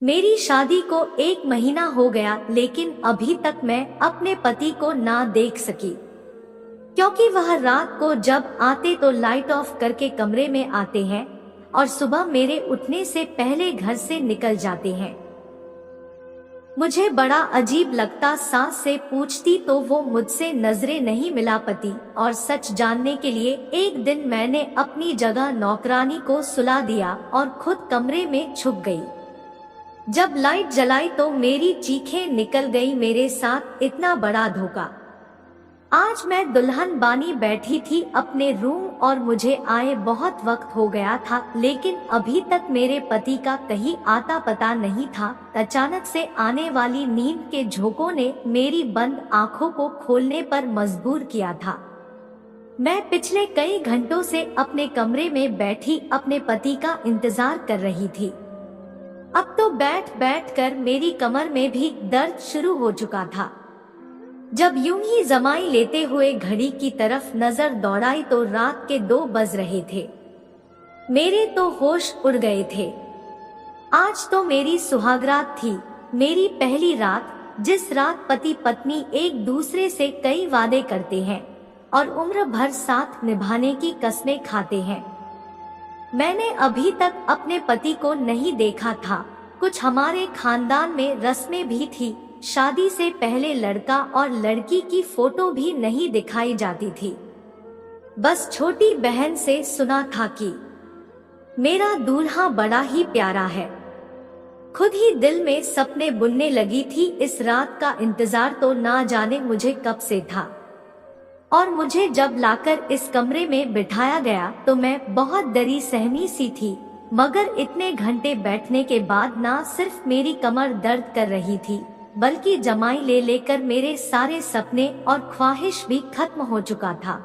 मेरी शादी को 1 महीना हो गया, लेकिन अभी तक मैं अपने पति को ना देख सकी, क्योंकि वह रात को जब आते तो लाइट ऑफ करके कमरे में आते हैं और सुबह मेरे उठने से पहले घर से निकल जाते हैं। मुझे बड़ा अजीब लगता, सास से पूछती तो वो मुझसे नजरें नहीं मिला पाती, और सच जानने के लिए एक दिन मैंने अपनी जगह नौकरानी को सुला दिया और खुद कमरे में छुप गई। जब लाइट जलाई तो मेरी चीखें निकल गई, मेरे साथ इतना बड़ा धोखा। आज मैं दुल्हन बानी बैठी थी अपने रूम और मुझे आए बहुत वक्त हो गया था, लेकिन अभी तक मेरे पति का कहीं आता पता नहीं था। अचानक से आने वाली नींद के झोंकों ने मेरी बंद आंखों को खोलने पर मजबूर किया था। मैं पिछले कई घंटों से अपने कमरे में बैठी अपने पति का इंतजार कर रही थी। अब तो बैठ बैठ कर मेरी कमर में भी दर्द शुरू हो चुका था। जब यूं ही जमाई लेते हुए घड़ी की तरफ नजर दौड़ाई तो रात के 2 बज रहे थे। मेरे तो होश उड़ गए थे। आज तो मेरी सुहागरात थी, मेरी पहली रात, जिस रात पति पत्नी एक दूसरे से कई वादे करते हैं और उम्र भर साथ निभाने की कस्में खाते हैं। मैंने अभी तक अपने पति को नहीं देखा था। कुछ हमारे खानदान में रस्में भी थी। शादी से पहले लड़का और लड़की की फोटो भी नहीं दिखाई जाती थी। बस छोटी बहन से सुना था कि मेरा दूल्हा बड़ा ही प्यारा है। खुद ही दिल में सपने बुनने लगी थी। इस रात का इंतजार तो ना जाने मुझे कब से था। और मुझे जब लाकर इस कमरे में बिठाया गया तो मैं बहुत डरी सहमी सी थी, मगर इतने घंटे बैठने के बाद ना सिर्फ मेरी कमर दर्द कर रही थी, बल्कि जमाई ले लेकर मेरे सारे सपने और ख्वाहिश भी खत्म हो चुका था।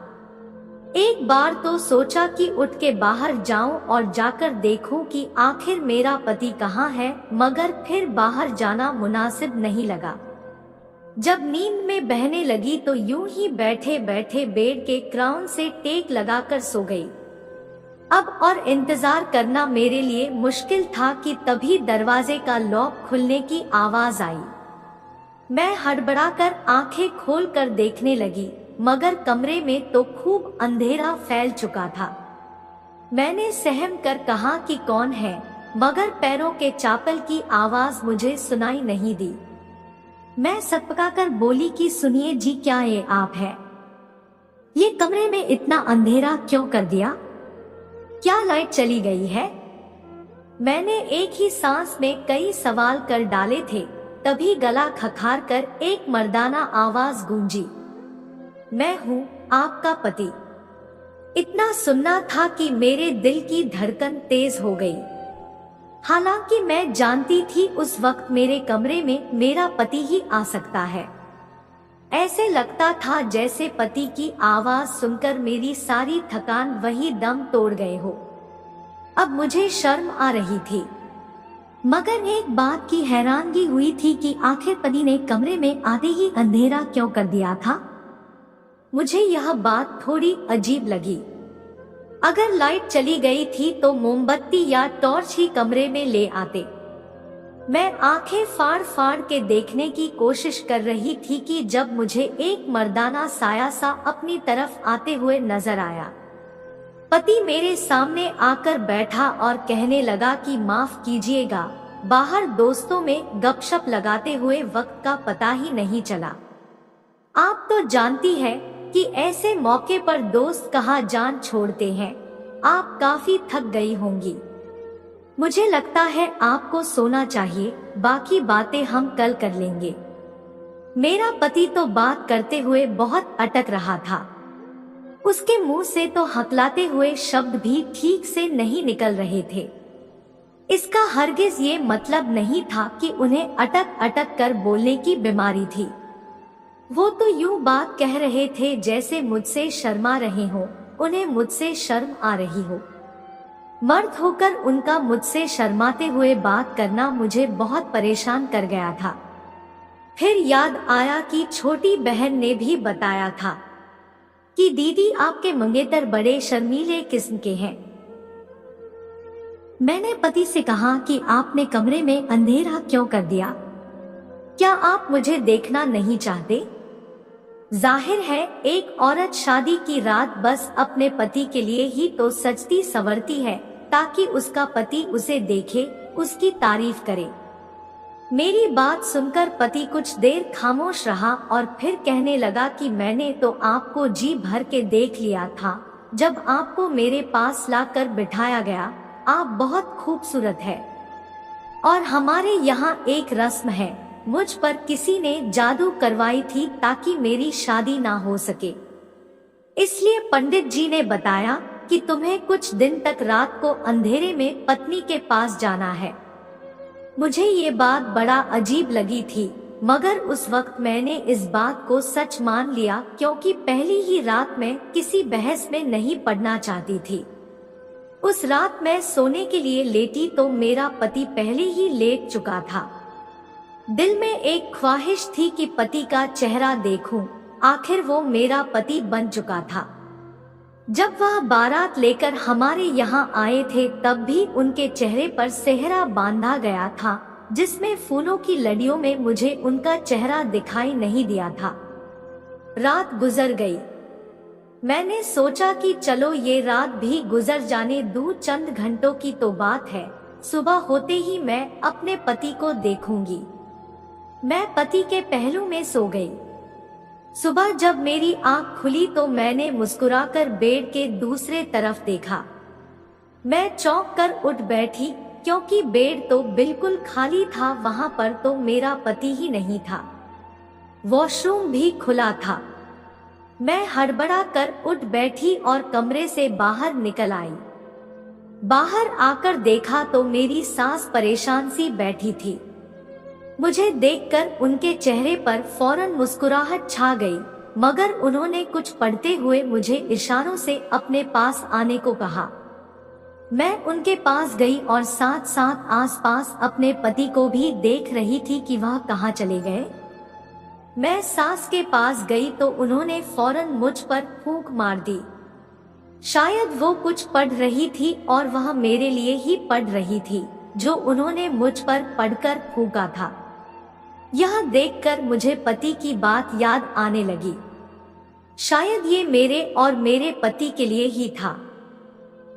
एक बार तो सोचा कि उठ के बाहर जाऊं और जाकर देखूं कि आखिर मेरा पति कहाँ है, मगर फिर बाहर जाना मुनासिब नहीं लगा। जब नींद में बहने लगी तो यूं ही बैठे बैठे बेड के क्राउन से टेक लगाकर सो गई। अब और इंतजार करना मेरे लिए मुश्किल था कि तभी दरवाजे का लॉक खुलने की आवाज आई। मैं हड़बड़ाकर आंखें खोलकर देखने लगी, मगर कमरे में तो खूब अंधेरा फैल चुका था। मैंने सहम कर कहा कि कौन है, मगर पैरों के चापल की आवाज मुझे सुनाई नहीं दी। मैं सटपटाकर बोली कि सुनिए जी, क्या ये आप है? ये कमरे में इतना अंधेरा क्यों कर दिया? क्या लाइट चली गई है? मैंने एक ही सांस में कई सवाल कर डाले थे, तभी गला खखार कर एक मर्दाना आवाज गूंजी, मैं हूँ आपका पति। इतना सुनना था कि मेरे दिल की धड़कन तेज हो गई। हालांकि मैं जानती थी उस वक्त मेरे कमरे में मेरा पति ही आ सकता है। ऐसे लगता था जैसे पति की आवाज सुनकर मेरी सारी थकान वही दम तोड़ गए हो। अब मुझे शर्म आ रही थी, मगर एक बात की हैरानगी हुई थी कि आखिर पति ने कमरे में आते ही अंधेरा क्यों कर दिया था। मुझे यह बात थोड़ी अजीब लगी। अगर लाइट चली गई थी तो मोमबत्ती या टॉर्च ही कमरे में ले आते। मैं आंखें फाड़ फाड़ के देखने की कोशिश कर रही थी कि जब मुझे एक मर्दाना साया सा अपनी तरफ आते हुए नजर आया। पति मेरे सामने आकर बैठा और कहने लगा कि माफ कीजिएगा, बाहर दोस्तों में गपशप लगाते हुए वक्त का पता ही नहीं चला। आप तो जानती है कि ऐसे मौके पर दोस्त कहाँ जान छोड़ते हैं। आप काफी थक गई होंगी। मुझे लगता है आपको सोना चाहिए, बाकी बातें हम कल कर लेंगे। मेरा पति तो बात करते हुए बहुत अटक रहा था। उसके मुंह से तो हकलाते हुए शब्द भी ठीक से नहीं निकल रहे थे। इसका हरगिज ये मतलब नहीं था कि उन्हें अटक अटक कर बोलने की बीमारी थी। वो तो यूं बात कह रहे थे जैसे मुझसे शर्मा रहे हो, उन्हें मुझसे शर्म आ रही हो। मर्द होकर उनका मुझसे शर्माते हुए बात करना मुझे बहुत परेशान कर गया था। फिर याद आया कि छोटी बहन ने भी बताया था कि दीदी आपके मंगेतर बड़े शर्मीले किस्म के हैं। मैंने पति से कहा कि आपने कमरे में अंधेरा क्यों कर दिया? क्या आप मुझे देखना नहीं चाहते? जाहिर है एक औरत शादी की रात बस अपने पति के लिए ही तो सजती संवरती है, ताकि उसका पति उसे देखे, उसकी तारीफ करे। मेरी बात सुनकर पति कुछ देर खामोश रहा और फिर कहने लगा कि मैंने तो आपको जी भर के देख लिया था। जब आपको मेरे पास लाकर बिठाया गया, आप बहुत खूबसूरत है। और हमारे यहाँ एक रस्म है, मुझ पर किसी ने जादू करवाई थी ताकि मेरी शादी ना हो सके। इसलिए पंडित जी ने बताया कि तुम्हें कुछ दिन तक रात को अंधेरे में पत्नी के पास जाना है। मुझे ये बात बड़ा अजीब लगी थी, मगर उस वक्त मैंने इस बात को सच मान लिया, क्योंकि पहली ही रात में किसी बहस में नहीं पड़ना चाहती थी। उस रात मैं सोने के लिए लेटी तो मेरा पति पहले ही लेट चुका था। दिल में एक ख्वाहिश थी कि पति का चेहरा देखूं, आखिर वो मेरा पति बन चुका था। जब वह बारात लेकर हमारे यहाँ आए थे, तब भी उनके चेहरे पर सेहरा बांधा गया था, जिसमें फूलों की लड़ियों में मुझे उनका चेहरा दिखाई नहीं दिया था। रात गुजर गई। मैंने सोचा कि चलो ये रात भी गुजर जाने दूं, चंद घंटों की तो बात है, सुबह होते ही मैं अपने पति को देखूंगी। मैं पति के पहलू में सो गई। सुबह जब मेरी आंख खुली तो मैंने मुस्कुराकर बेड के दूसरे तरफ देखा। मैं चौंक कर उठ बैठी, क्योंकि बेड तो बिल्कुल खाली था, वहां पर तो मेरा पति ही नहीं था। वॉशरूम भी खुला था। मैं हड़बड़ा कर उठ बैठी और कमरे से बाहर निकल आई। बाहर आकर देखा तो मेरी सास परेशान सी बैठी थी। मुझे देखकर उनके चेहरे पर फौरन मुस्कुराहट छा गई, मगर उन्होंने कुछ पढ़ते हुए मुझे इशारों से अपने पास आने को कहा। मैं उनके पास गई और साथ साथ आसपास अपने पति को भी देख रही थी कि वह कहाँ चले गए। मैं सास के पास गई तो उन्होंने फौरन मुझ पर फूंक मार दी। शायद वो कुछ पढ़ रही थी और वह मेरे लिए ही पढ़ रही थी, जो उन्होंने मुझ पर पढ़कर फूंका था। यह देखकर मुझे पति की बात याद आने लगी। शायद ये मेरे और मेरे पति के लिए ही था।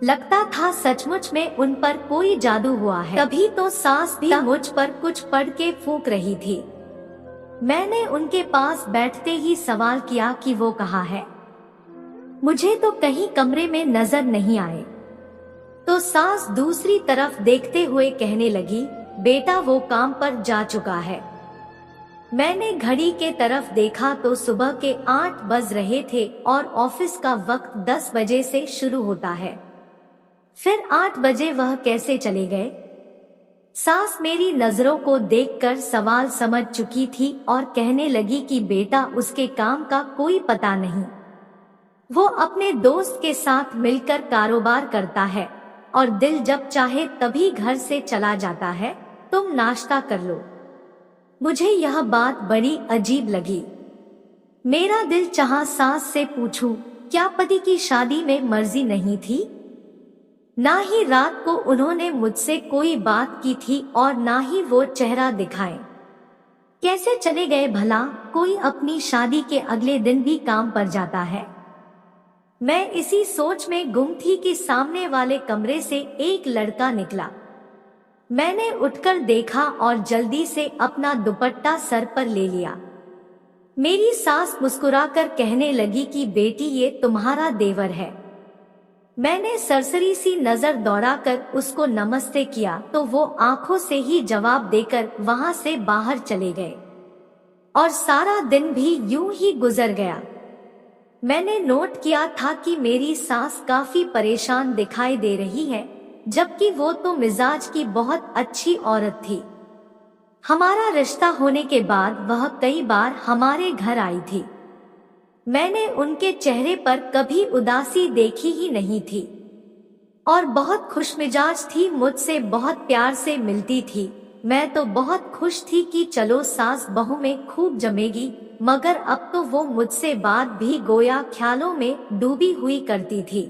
लगता था सचमुच में उन पर कोई जादू हुआ है। तभी तो सास भी मुझ पर कुछ पढ़ के फूंक रही थी। मैंने उनके पास बैठते ही सवाल किया कि वो कहाँ है। मुझे तो कहीं कमरे में नजर नहीं आए। तो सास दूसरी तरफ देखते हुए कहने लगी, बेटा वो काम पर जा चुका है। मैंने घड़ी के तरफ देखा तो सुबह के 8 बज रहे थे और ऑफिस का वक्त 10 बजे से शुरू होता है। फिर 8 बजे वह कैसे चले गए? सास मेरी नजरों को देखकर सवाल समझ चुकी थी और कहने लगी कि बेटा उसके काम का कोई पता नहीं। वो अपने दोस्त के साथ मिलकर कारोबार करता है और दिल जब चाहे तभी घर से चला जाता है। तुम नाश्ता कर लो। मुझे यह बात बड़ी अजीब लगी। मेरा दिल चाहा सास से पूछूं, क्या पति की शादी में मर्जी नहीं थी? ना ही रात को उन्होंने मुझसे कोई बात की थी और ना ही वो चेहरा दिखाए। कैसे चले गए भला? कोई अपनी शादी के अगले दिन भी काम पर जाता है। मैं इसी सोच में गुम थी कि सामने वाले कमरे से एक लड़का निकला। मैंने उठकर देखा और जल्दी से अपना दुपट्टा सर पर ले लिया। मेरी सास मुस्कुराकर कहने लगी कि बेटी ये तुम्हारा देवर है। मैंने सरसरी सी नजर दौड़ाकर उसको नमस्ते किया तो वो आंखों से ही जवाब देकर वहां से बाहर चले गए और सारा दिन भी यूं ही गुजर गया। मैंने नोट किया था कि मेरी सास काफी परेशान दिखाई दे रही है, जबकि वो तो मिजाज की बहुत अच्छी औरत थी। हमारा रिश्ता होने के बाद वह कई बार हमारे घर आई थी। मैंने उनके चेहरे पर कभी उदासी देखी ही नहीं थी और बहुत खुशमिजाज थी, मुझसे बहुत प्यार से मिलती थी। मैं तो बहुत खुश थी कि चलो सास बहू में खूब जमेगी, मगर अब तो वो मुझसे बात भी गोया ख्यालों में डूबी हुई करती थी।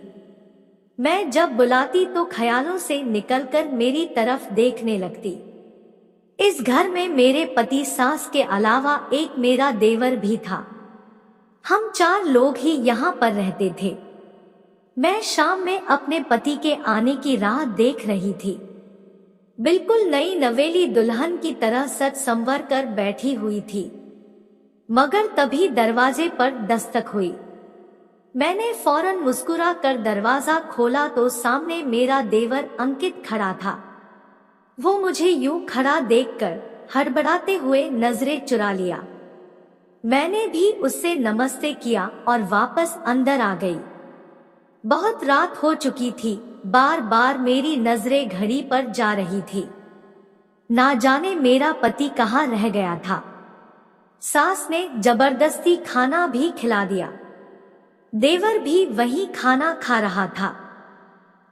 मैं जब बुलाती तो ख्यालों से निकलकर मेरी तरफ देखने लगती। इस घर में मेरे पति सास के अलावा एक मेरा देवर भी था। हम 4 लोग ही यहाँ पर रहते थे। मैं शाम में अपने पति के आने की राह देख रही थी। बिल्कुल नई नवेली दुल्हन की तरह सज संवर कर बैठी हुई थी, मगर तभी दरवाजे पर दस्तक हुई। मैंने फौरन मुस्कुरा कर दरवाजा खोला तो सामने मेरा देवर अंकित खड़ा था। वो मुझे यूं खड़ा देखकर हड़बड़ाते हुए नजरें चुरा लिया। मैंने भी उससे नमस्ते किया और वापस अंदर आ गई। बहुत रात हो चुकी थी। बार बार मेरी नजरें घड़ी पर जा रही थी। ना जाने मेरा पति कहाँ रह गया था। सास ने जबरदस्ती खाना भी खिला दिया। देवर भी वही खाना खा रहा था।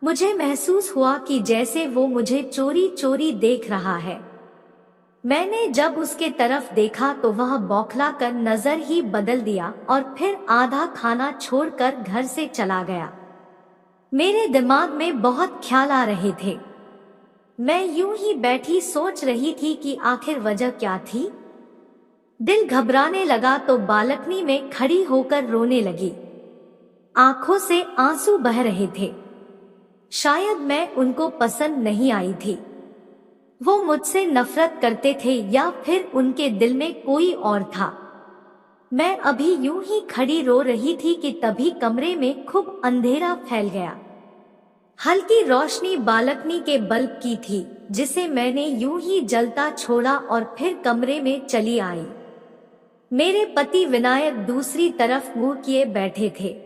मुझे महसूस हुआ कि जैसे वो मुझे चोरी चोरी देख रहा है। मैंने जब उसके तरफ देखा तो वह बौखला कर नजर ही बदल दिया और फिर आधा खाना छोड़कर घर से चला गया। मेरे दिमाग में बहुत ख्याल आ रहे थे। मैं यूं ही बैठी सोच रही थी कि आखिर वजह क्या थी। दिल घबराने लगा तो बालकनी में खड़ी होकर रोने लगी। आंखों से आंसू बह रहे थे। शायद मैं उनको पसंद नहीं आई थी। वो मुझसे नफरत करते थे या फिर उनके दिल में कोई और था। मैं अभी यूं ही खड़ी रो रही थी कि तभी कमरे में खूब अंधेरा फैल गया। हल्की रोशनी बालकनी के बल्ब की थी, जिसे मैंने यूं ही जलता छोड़ा और फिर कमरे में चली आई। मेरे पति विनायक दूसरी तरफ मुंह किए बैठे थे।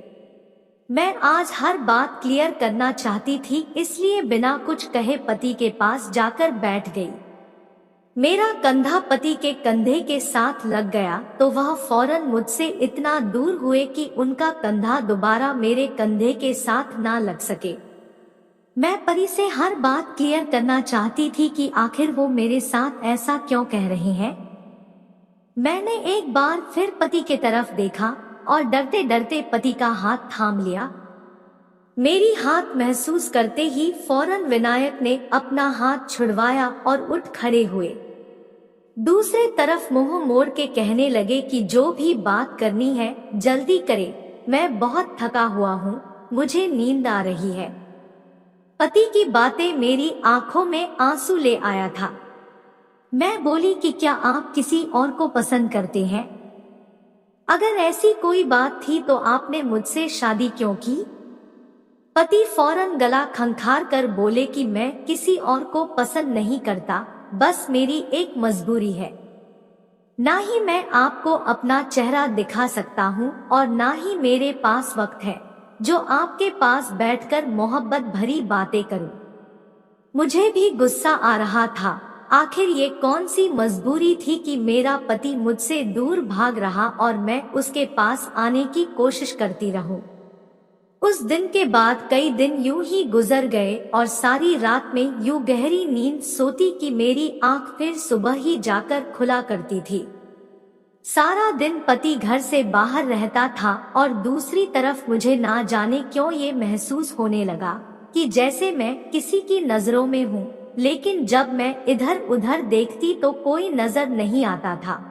मैं आज हर बात क्लियर करना चाहती थी, इसलिए बिना कुछ कहे पति के पास जाकर बैठ गई। मेरा कंधा पति के कंधे के साथ लग गया तो वह फौरन मुझसे इतना दूर हुए कि उनका कंधा दोबारा मेरे कंधे के साथ ना लग सके। मैं पति से हर बात क्लियर करना चाहती थी कि आखिर वो मेरे साथ ऐसा क्यों कह रहे हैं। मैंने एक बार फिर पति के तरफ देखा और डरते डरते पति का हाथ थाम लिया। मेरी हाथ महसूस करते ही फौरन विनायक ने अपना हाथ छुड़वाया और उठ खड़े हुए। दूसरे तरफ मुंह मोड़ के कहने लगे कि जो भी बात करनी है जल्दी करे, मैं बहुत थका हुआ हूँ, मुझे नींद आ रही है। पति की बातें मेरी आंखों में आंसू ले आया था। मैं बोली कि क्या आप किसी और को पसंद करते हैं? अगर ऐसी कोई बात थी तो आपने मुझसे शादी क्यों की? पति फौरन गला खंखार कर बोले कि मैं किसी और को पसंद नहीं करता, बस मेरी एक मजबूरी है। ना ही मैं आपको अपना चेहरा दिखा सकता हूँ और ना ही मेरे पास वक्त है जो आपके पास बैठकर मोहब्बत भरी बातें करूं। मुझे भी गुस्सा आ रहा था। आखिर ये कौन सी मजबूरी थी कि मेरा पति मुझसे दूर भाग रहा और मैं उसके पास आने की कोशिश करती रहूं। उस दिन के बाद कई दिन यूं ही गुजर गए और सारी रात में यूं गहरी नींद सोती कि मेरी आंख फिर सुबह ही जाकर खुला करती थी। सारा दिन पति घर से बाहर रहता था और दूसरी तरफ मुझे ना जाने क्यों ये महसूस होने लगा कि जैसे मैं किसी की नजरों में हूँ, लेकिन जब मैं इधर उधर देखती तो कोई नजर नहीं आता था।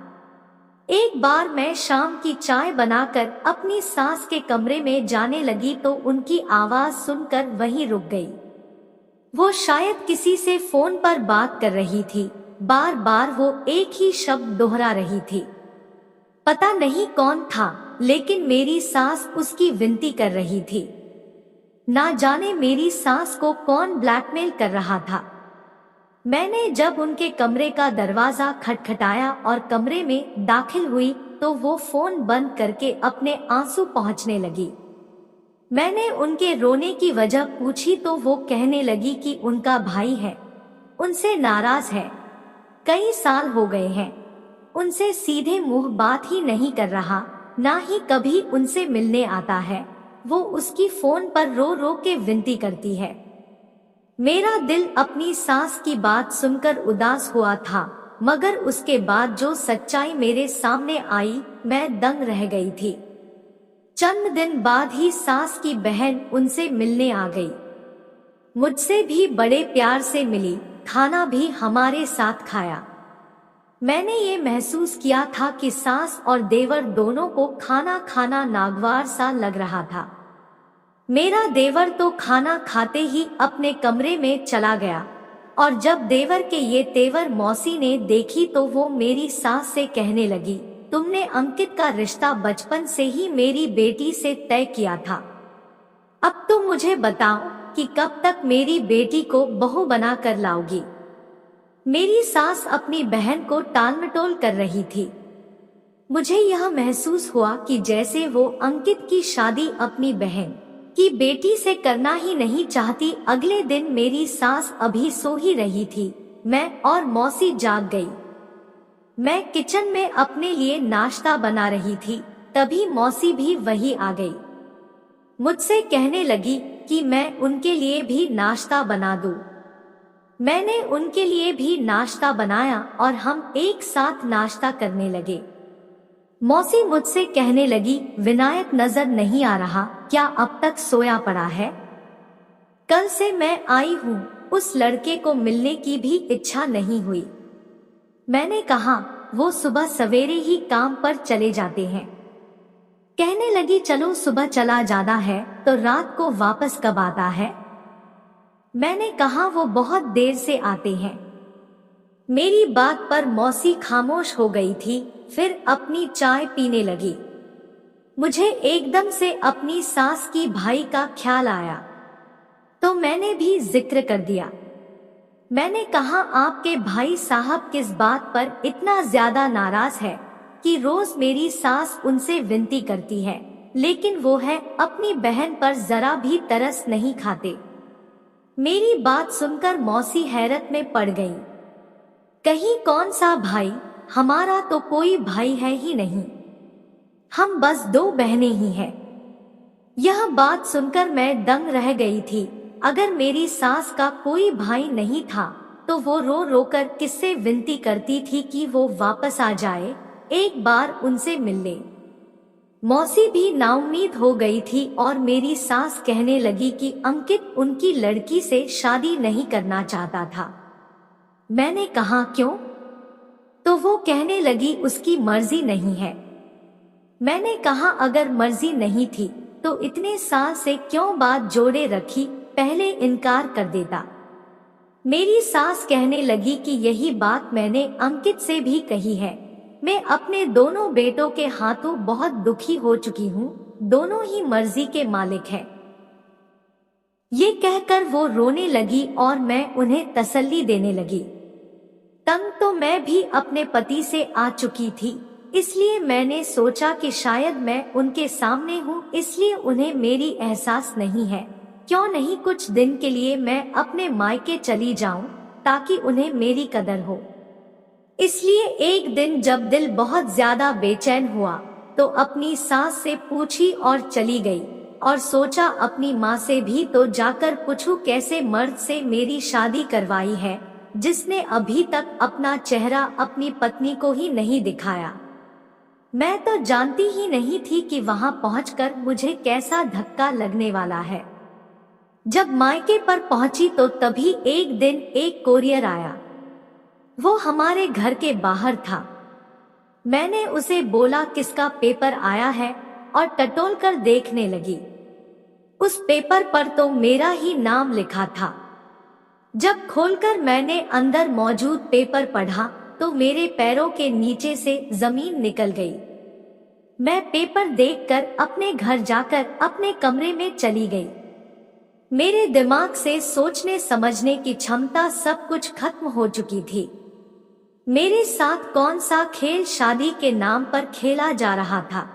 एक बार मैं शाम की चाय बनाकर अपनी सास के कमरे में जाने लगी तो उनकी आवाज सुनकर वहीं रुक गई। वो शायद किसी से फोन पर बात कर रही थी। बार बार वो एक ही शब्द दोहरा रही थी। पता नहीं कौन था, लेकिन मेरी सास उसकी विनती कर रही थी। ना जाने मेरी सास को कौन ब्लैकमेल कर रहा था। मैंने जब उनके कमरे का दरवाजा खटखटाया और कमरे में दाखिल हुई तो वो फोन बंद करके अपने आंसू पोंछने लगी। मैंने उनके रोने की वजह पूछी तो वो कहने लगी कि उनका भाई है, उनसे नाराज है, कई साल हो गए हैं, उनसे सीधे मुंह बात ही नहीं कर रहा, ना ही कभी उनसे मिलने आता है। वो उसकी फोन पर रो रो के विनती करती है। मेरा दिल अपनी सास की बात सुनकर उदास हुआ था, मगर उसके बाद जो सच्चाई मेरे सामने आई, मैं दंग रह गई थी। चंद दिन बाद ही सास की बहन उनसे मिलने आ गई। मुझसे भी बड़े प्यार से मिली, खाना भी हमारे साथ खाया। मैंने ये महसूस किया था कि सास और देवर दोनों को खाना खाना नागवार सा लग रहा था। मेरा देवर तो खाना खाते ही अपने कमरे में चला गया, और जब देवर के ये तेवर मौसी ने देखी तो वो मेरी सास से कहने लगी, तुमने अंकित का रिश्ता बचपन से ही मेरी बेटी से तय किया था। अब तुम मुझे बताओ कि कब तक मेरी बेटी को बहू बना कर लाओगी। मेरी सास अपनी बहन को टालमटोल कर रही थी। मुझे यह महसूस हुआ कि जैसे वो अंकित की शादी अपनी बहन की बेटी से करना ही नहीं चाहती। अगले दिन मेरी सास अभी सो ही रही थी, मैं और मौसी जाग गई। मैं किचन में अपने लिए नाश्ता बना रही थी, तभी मौसी भी वही आ गई। मुझसे कहने लगी कि मैं उनके लिए भी नाश्ता बना दूं। मैंने उनके लिए भी नाश्ता बनाया और हम एक साथ नाश्ता करने लगे। मौसी मुझसे कहने लगी, विनायक नजर नहीं आ रहा, क्या अब तक सोया पड़ा है? कल से मैं आई हूँ, उस लड़के को मिलने की भी इच्छा नहीं हुई। मैंने कहा, वो सुबह सवेरे ही काम पर चले जाते हैं। कहने लगी, चलो सुबह चला जाता है तो रात को वापस कब आता है? मैंने कहा, वो बहुत देर से आते हैं। मेरी बात पर मौसी खामोश हो गई थी, फिर अपनी चाय पीने लगी। मुझे एकदम से अपनी सास की भाई का ख्याल आया, तो मैंने भी जिक्र कर दिया। मैंने कहा, आपके भाई साहब किस बात पर इतना ज्यादा नाराज है कि रोज मेरी सास उनसे विनती करती है, लेकिन वो है अपनी बहन पर जरा भी तरस नहीं खाते। मेरी बात सुनकर मौसी हैरत में पड़ गई। कहीं कौन सा भाई, हमारा तो कोई भाई है ही नहीं, हम बस 2 बहनें ही हैं। यह बात सुनकर मैं दंग रह गई थी। अगर मेरी सास का कोई भाई नहीं था तो वो रो रो कर किससे विनती करती थी कि वो वापस आ जाए, एक बार उनसे मिल ले। मौसी भी नाउम्मीद हो गई थी और मेरी सास कहने लगी कि अंकित उनकी लड़की से शादी नहीं करना चाहता था। मैंने कहा, क्यों? तो वो कहने लगी, उसकी मर्जी नहीं है। मैंने कहा, अगर मर्जी नहीं थी तो इतने साल से क्यों बात जोड़े रखी, पहले इनकार कर देता। मेरी सास कहने लगी कि यही बात मैंने अंकित से भी कही है। मैं अपने दोनों बेटों के हाथों बहुत दुखी हो चुकी हूँ, दोनों ही मर्जी के मालिक हैं। ये कहकर वो रोने लगी और मैं उन्हें तसल्ली देने लगी। तंग तो मैं भी अपने पति से आ चुकी थी, इसलिए मैंने सोचा कि शायद मैं उनके सामने हूँ, इसलिए उन्हें मेरी एहसास नहीं है। क्यों नहीं कुछ दिन के लिए मैं अपने मायके चली जाऊं ताकि उन्हें मेरी कदर हो। इसलिए एक दिन जब दिल बहुत ज्यादा बेचैन हुआ तो अपनी सास से पूछी और चली गई, और सोचा अपनी माँ से भी तो जाकर पूछूं कैसे मर्द से मेरी शादी करवाई है जिसने अभी तक अपना चेहरा अपनी पत्नी को ही नहीं दिखाया। मैं तो जानती ही नहीं थी कि वहां पहुंचकर मुझे कैसा धक्का लगने वाला है। जब मायके पर पहुंची तो तभी एक दिन एक कोरियर आया। वो हमारे घर के बाहर था। मैंने उसे बोला, किसका पेपर आया है, और टटोल कर देखने लगी। उस पेपर पर तो मेरा ही नाम लिखा था। जब खोलकर मैंने अंदर मौजूद पेपर पढ़ा तो मेरे पैरों के नीचे से जमीन निकल गई। मैं पेपर देखकर अपने घर जाकर अपने कमरे में चली गई। मेरे दिमाग से सोचने समझने की क्षमता सब कुछ खत्म हो चुकी थी। मेरे साथ कौन सा खेल शादी के नाम पर खेला जा रहा था।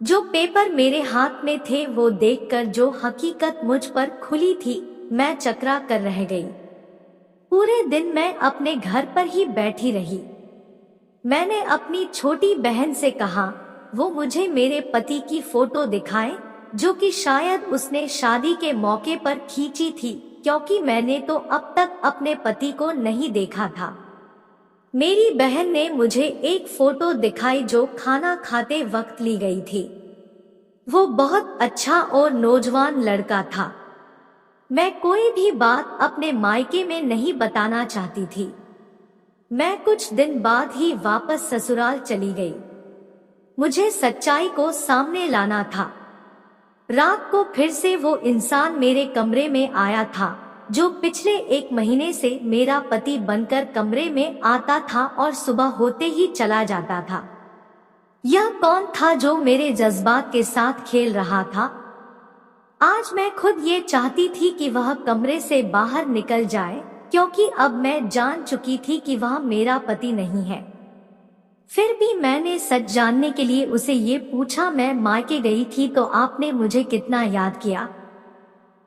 जो पेपर मेरे हाथ में थे वो देखकर जो हकीकत मुझ पर खुली थी, मैं चकरा कर रह गई। पूरे दिन मैं अपने घर पर ही बैठी रही। मैंने अपनी छोटी बहन से कहा वो मुझे मेरे पति की फोटो दिखाए, जो कि शायद उसने शादी के मौके पर खींची थी, क्योंकि मैंने तो अब तक अपने पति को नहीं देखा था। मेरी बहन ने मुझे एक फोटो दिखाई जो खाना खाते वक्त ली गई थी। वो बहुत अच्छा और नौजवान लड़का था। मैं कोई भी बात अपने मायके में नहीं बताना चाहती थी। मैं कुछ दिन बाद ही वापस ससुराल चली गई। मुझे सच्चाई को सामने लाना था। रात को फिर से वो इंसान मेरे कमरे में आया था जो पिछले 1 महीने से मेरा पति बनकर कमरे में आता था और सुबह होते ही चला जाता था। यह कौन था जो मेरे जज्बात के साथ खेल रहा था? आज मैं खुद ये चाहती थी कि वह कमरे से बाहर निकल जाए, क्योंकि अब मैं जान चुकी थी कि वह मेरा पति नहीं है। फिर भी मैंने सच जानने के लिए उसे ये पूछा, मैं मायके गई थी तो आपने मुझे कितना याद किया?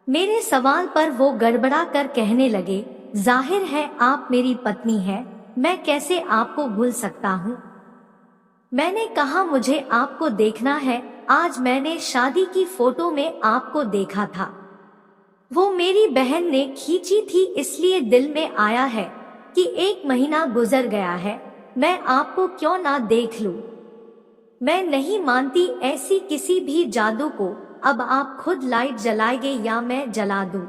मेरे सवाल पर वो गड़बड़ा कर कहने लगे, जाहिर है आप मेरी पत्नी हैं, मैं कैसे आपको भूल सकता हूँ। मैंने कहा, मुझे आपको देखना है। आज मैंने शादी की फोटो में आपको देखा था। वो मेरी बहन ने खींची थी, इसलिए दिल में आया है कि 1 महीना गुजर गया है, मैं आपको क्यों ना देख लूं। मैं नहीं मानती ऐसी किसी भी जादू को। अब आप खुद लाइट जलाएंगे या मैं जला दूं?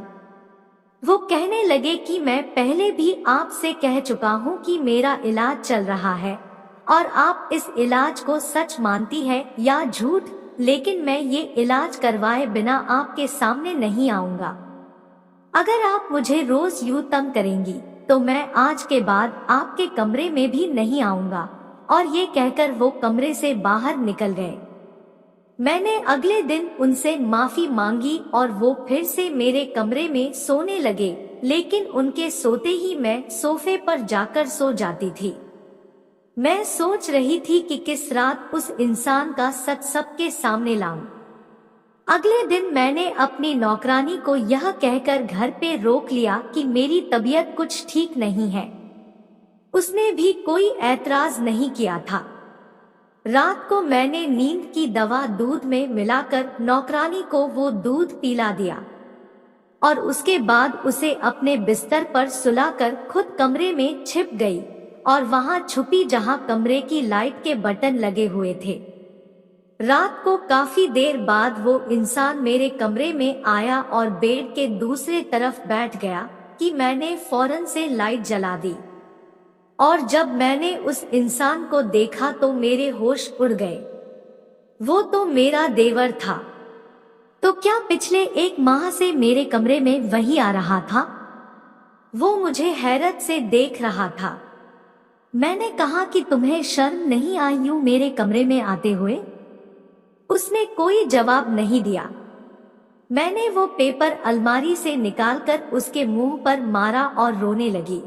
वो कहने लगे कि मैं पहले भी आपसे कह चुका हूं कि मेरा इलाज चल रहा है और आप इस इलाज को सच मानती है या झूठ, लेकिन मैं ये इलाज करवाए बिना आपके सामने नहीं आऊंगा। अगर आप मुझे रोज यूं तंग करेंगी तो मैं आज के बाद आपके कमरे में भी नहीं आऊंगा। और ये कहकर वो कमरे से बाहर निकल गए। मैंने अगले दिन उनसे माफी मांगी और वो फिर से मेरे कमरे में सोने लगे, लेकिन उनके सोते ही मैं सोफे पर जाकर सो जाती थी। मैं सोच रही थी कि किस रात उस इंसान का सच सबके सामने लाऊं। अगले दिन मैंने अपनी नौकरानी को यह कहकर घर पे रोक लिया कि मेरी तबीयत कुछ ठीक नहीं है। उसने भी कोई ऐतराज नहीं किया था। रात को मैंने नींद की दवा दूध में मिलाकर नौकरानी को वो दूध पिला दिया और उसके बाद उसे अपने बिस्तर पर सुलाकर खुद कमरे में छिप गई और वहां छुपी जहां कमरे की लाइट के बटन लगे हुए थे। रात को काफी देर बाद वो इंसान मेरे कमरे में आया और बेड के दूसरे तरफ बैठ गया कि मैंने फौरन से लाइट जला दी। और जब मैंने उस इंसान को देखा तो मेरे होश उड़ गए। वो तो मेरा देवर था। तो क्या पिछले 1 माह से मेरे कमरे में वही आ रहा था? वो मुझे हैरत से देख रहा था। मैंने कहा कि तुम्हें शर्म नहीं आई यूं मेरे कमरे में आते हुए? उसने कोई जवाब नहीं दिया। मैंने वो पेपर अलमारी से निकालकर उसके मुंह पर मारा और रोने लगी।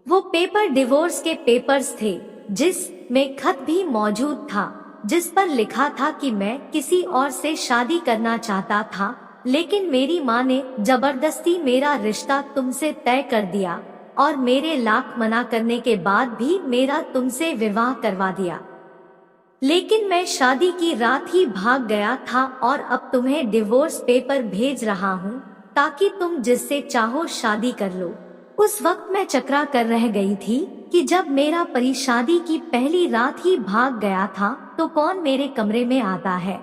वो पेपर डिवोर्स के पेपर्स थे, जिसमें खत भी मौजूद था जिस पर लिखा था कि मैं किसी और से शादी करना चाहता था, लेकिन मेरी माँ ने जबरदस्ती मेरा रिश्ता तुमसे तय कर दिया और मेरे लाख मना करने के बाद भी मेरा तुमसे विवाह करवा दिया। लेकिन मैं शादी की रात ही भाग गया था और अब तुम्हें डिवोर्स पेपर भेज रहा हूँ ताकि तुम जिससे चाहो शादी कर लो। उस वक्त मैं चकरा कर रह गई थी कि जब मेरा पति शादी की पहली रात ही भाग गया था तो कौन मेरे कमरे में आता है?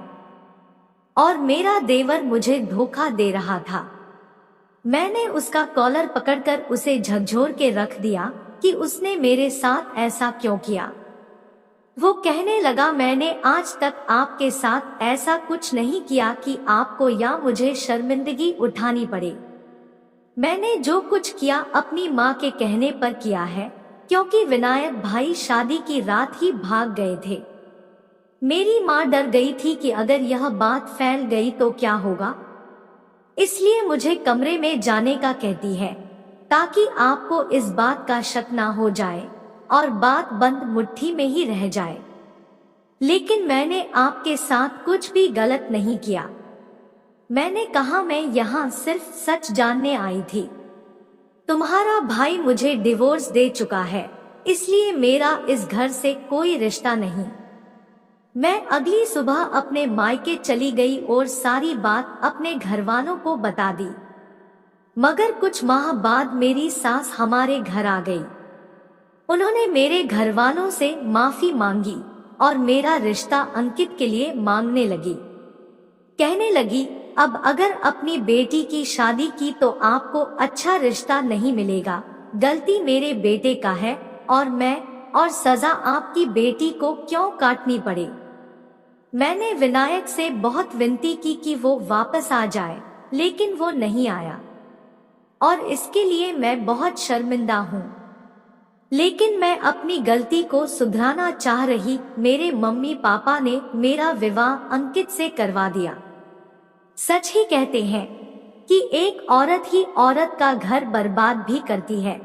और मेरा देवर मुझे धोखा दे रहा था। मैंने उसका कॉलर पकड़कर उसे झकझोर के रख दिया कि उसने मेरे साथ ऐसा क्यों किया। वो कहने लगा, मैंने आज तक आपके साथ ऐसा कुछ नहीं किया कि आपको या मुझे शर्मिंदगी उठानी पड़े। मैंने जो कुछ किया अपनी माँ के कहने पर किया है, क्योंकि विनायक भाई शादी की रात ही भाग गए थे। मेरी माँ डर गई थी कि अगर यह बात फैल गई तो क्या होगा, इसलिए मुझे कमरे में जाने का कहती है ताकि आपको इस बात का शक ना हो जाए और बात बंद मुट्ठी में ही रह जाए। लेकिन मैंने आपके साथ कुछ भी गलत नहीं किया। मैंने कहा, मैं यहाँ सिर्फ सच जानने आई थी। तुम्हारा भाई मुझे डिवोर्स दे चुका है, इसलिए मेरा इस घर से कोई रिश्ता नहीं। मैं अगली सुबह अपने मायके चली गई और सारी बात अपने घरवालों को बता दी। मगर कुछ माह बाद मेरी सास हमारे घर आ गई। उन्होंने मेरे घरवालों से माफी मांगी और मेरा रिश्ता अंकित के लिए मांगने लगी। कहने लगी, अब अगर अपनी बेटी की शादी की तो आपको अच्छा रिश्ता नहीं मिलेगा। गलती मेरे बेटे का है और सजा आपकी बेटी को क्यों काटनी पड़े। मैंने विनायक से बहुत विनती की कि वो वापस आ जाए, लेकिन वो नहीं आया और इसके लिए मैं बहुत शर्मिंदा हूँ। लेकिन मैं अपनी गलती को सुधराना चाह रही। मेरे मम्मी पापा ने मेरा विवाह अंकित से करवा दिया। सच ही कहते हैं कि एक औरत ही औरत का घर बर्बाद भी करती है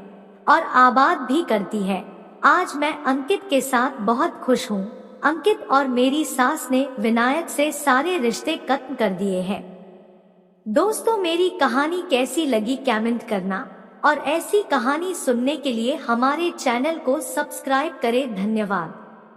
और आबाद भी करती है। आज मैं अंकित के साथ बहुत खुश हूँ। अंकित और मेरी सास ने विनायक से सारे रिश्ते खत्म कर दिए हैं। दोस्तों, मेरी कहानी कैसी लगी कमेंट करना और ऐसी कहानी सुनने के लिए हमारे चैनल को सब्सक्राइब करें। धन्यवाद।